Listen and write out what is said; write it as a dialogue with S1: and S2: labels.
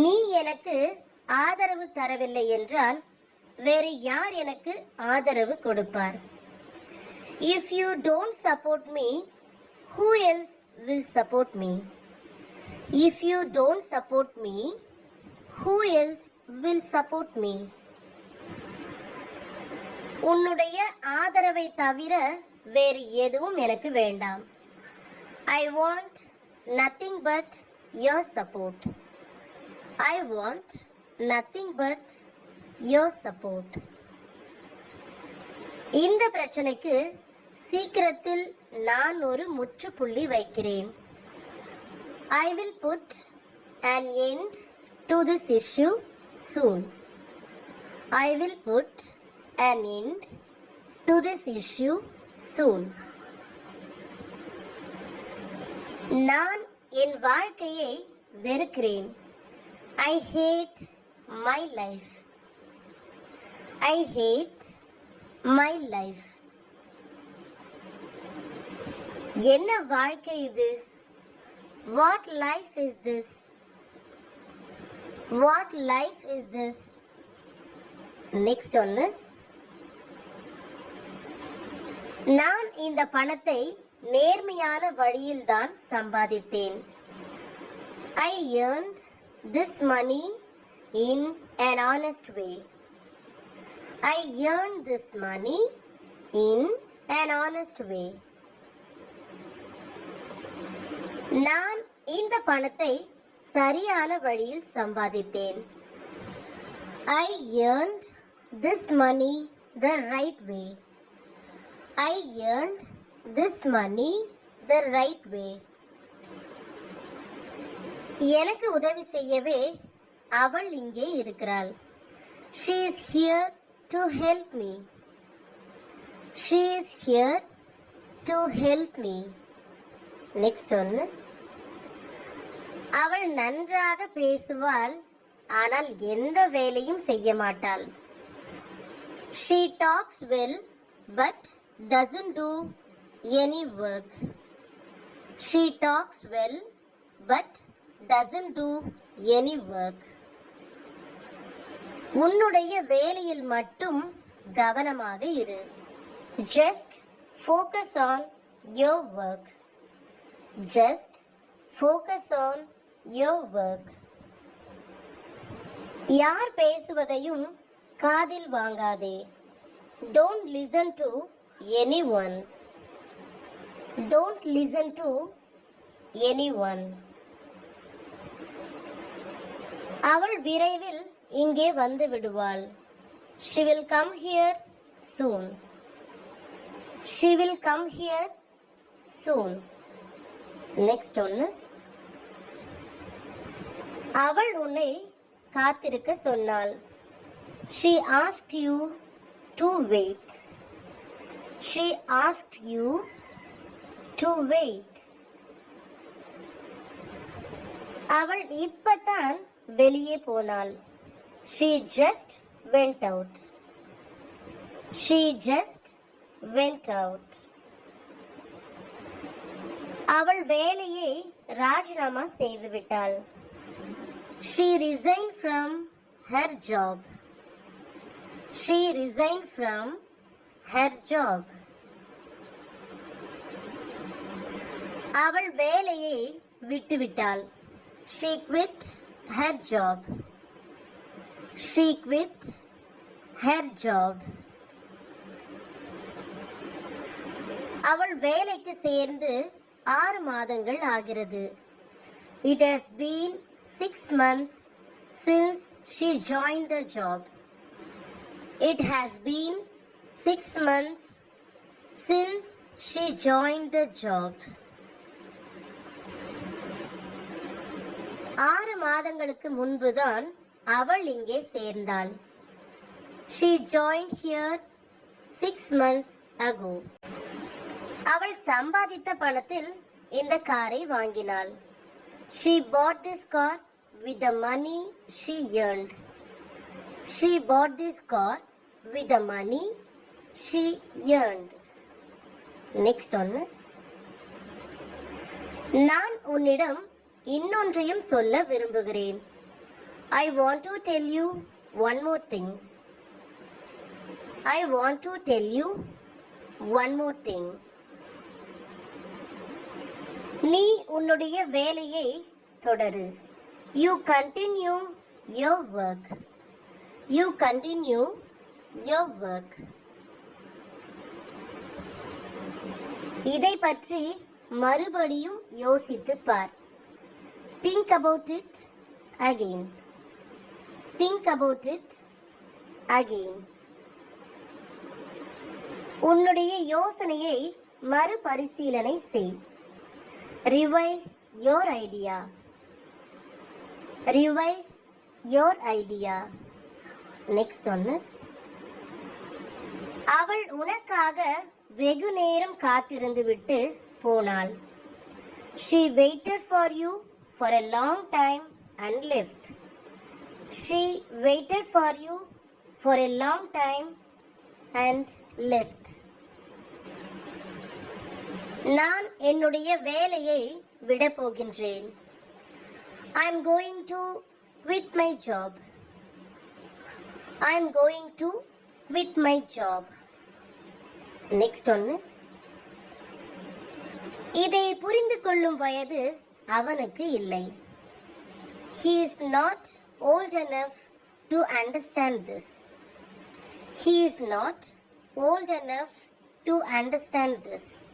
S1: நீ எனக்கு ஆதரவு தரவில்லை என்றால் வேறு யார் எனக்கு ஆதரவு கொடுப்பார்? If you don't support me, who else will support me? If you don't support me, who else will support me? உன்னுடைய ஆதரவை தவிர வேறு எதுவும் எனக்கு வேண்டாம். I want nothing but your support. I want nothing but your support. இந்த பிரச்சனைக்கு சீக்கிரத்தில் நான் ஒரு முற்றுப்புள்ளி வைக்கிறேன். I will put an end to this issue soon. I will put an end to this issue soon. நான் என் வாழ்க்கையை வெறுக்கிறேன். I hate my life. I hate my life. என்ன வாழ்க்கை இது? What life is this? What life is this? Next one is, நான் இந்த பணத்தை நேர்மையான வழியில்தான் சம்பாதித்தேன். I earned this money in an honest way. I earned this money in an honest way. நான் இந்த பணத்தை சரியான வழியில் சம்பாதித்தேன். I earned this money the right way. I earned this money the right way. எனக்கு உதவி செய்யவே அவள் இங்கே இருக்கிறாள். She is here to help me. She is here to help me. Next one is, அவள் நன்றாக பேசுவாள், ஆனால் எந்த வேலையும் செய்ய மாட்டாள். She talks well but doesn't do any work. She talks well but doesn't do any work. உன்னுடைய வேலையில் மட்டும் கவனமாக இரு. Just focus on your work. Just focus on your work. யார் பேசுவதையும் காதில் வாங்காதே. Don't listen to anyone. Don't listen to anyone. அவள் விரைவில் இங்கே வந்து விடுவாள். She will come here soon. She will come here soon. Next one is, அவள் உன்னை காத்திருக்க சொன்னாள். She asked you to wait. She asked you to wait. அவள் இப்பதான் வெளியே போனாள். She just went out. She just went out. அவள் வேலையை ராஜினாமா செய்துவிட்டாள். She resigned from her job. She resigned from her job. அவள் வேலையை விட்டுவிட்டாள். She quit her job. She quit her job. அவள் வேலைக்கு சேர்ந்து 6 மாதங்கள் ஆகிறது. It has been 6 months since she joined the job. It has been 6 months since she joined the job. 6 மாதங்களுக்கு முன்புதான் அவள் இங்கே சேர்ந்தாள். She joined here 6 months ago. அவள் சம்பாதித்த பணத்தில் இந்த காரை வாங்கினாள். She bought this car with the money she earned. She bought this car with the money she earned. Next one is, நான் உன்னிடம் இன்னொன்றையும் சொல்ல விரும்புகிறேன். I want to tell you one more thing. I want to tell you one more thing. நீ உன்னுடைய வேலையை தொடரு. You continue your work. You continue your work. இதை பற்றி மறுபடியும் யோசித்துப் பார். Think about it again. Think about it again. உன்னுடைய யோசனையை மறுபரிசீலனை செய். Revise your idea. Revise your idea. Next one is, அவள் உனக்காக வெகு நேரம் காத்திருந்து விட்டு போனாள். She waited for you for a long time and left. She waited for you for a long time and left. நான் என்னுடைய வேலையை விடப் போகின்றேன். I am going to quit my job. I am going to quit my job. Next one is, இதை புரிந்து கொள்ளும் வயது அவனுக்கு இல்லை. He is not old enough to understand this. He is not old enough to understand this.